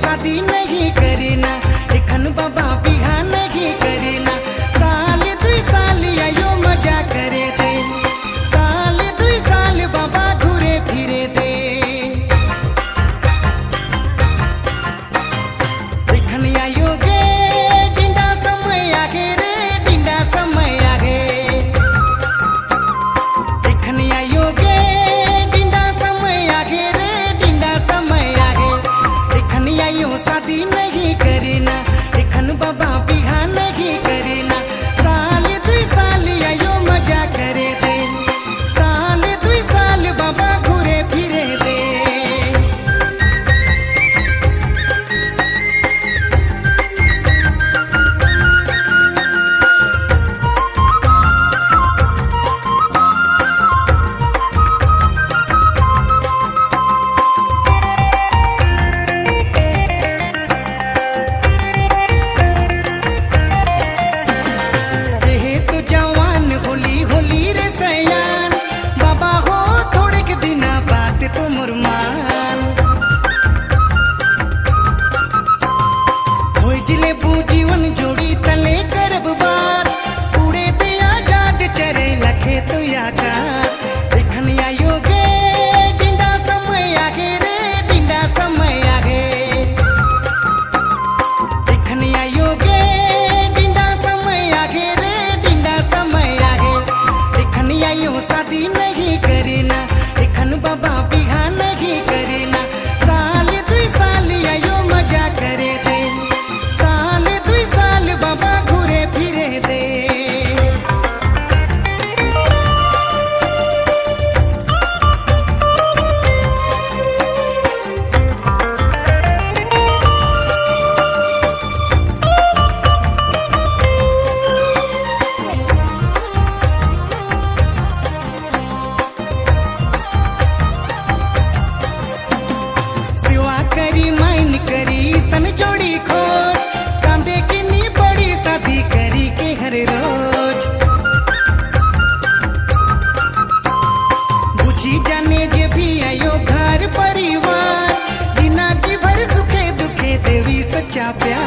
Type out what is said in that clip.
शादी नहीं करीना एखन बाबा बिहा नहीं करीना साल दुई साल आयो मजा करे दे साल दुई साल बाबा घूरे फिरे दे एखन आयो गे डिंडा समय आगे रे डिंडा समय आगे एखन आयो गे डिंडा समय आगे रे डिंडा समय आगे आयो शादी नहीं करीना एखन बाबा बिहा नहीं करीना साल दुई साल आयो मजा करे दे साल दुई साल बाबा घूरे फिरे दे जीवन जोड़ी तले करब बार उड़े दे आजाद चरे लखे तो याकार एखन आयो गे डिंडा समय आगे रे डिंडा समय आगे एखन आयो गे डिंडा समय आगे रे डिंडा समय आगे एखन आयो शादी नहीं करीना एखन बाबा बिहा नहीं करीना साल दुई साल आयो मजा करे दे बाबा घूरे फिरे दे सेवा करी माइन करी सन जोड़ी खोज कांदे किन्नी बड़ी शादी करी के हर रोज बुझी जाने जे भी आयो घर परिवार जिना की भर सुखे दुखे देवी सच्चा प्यार।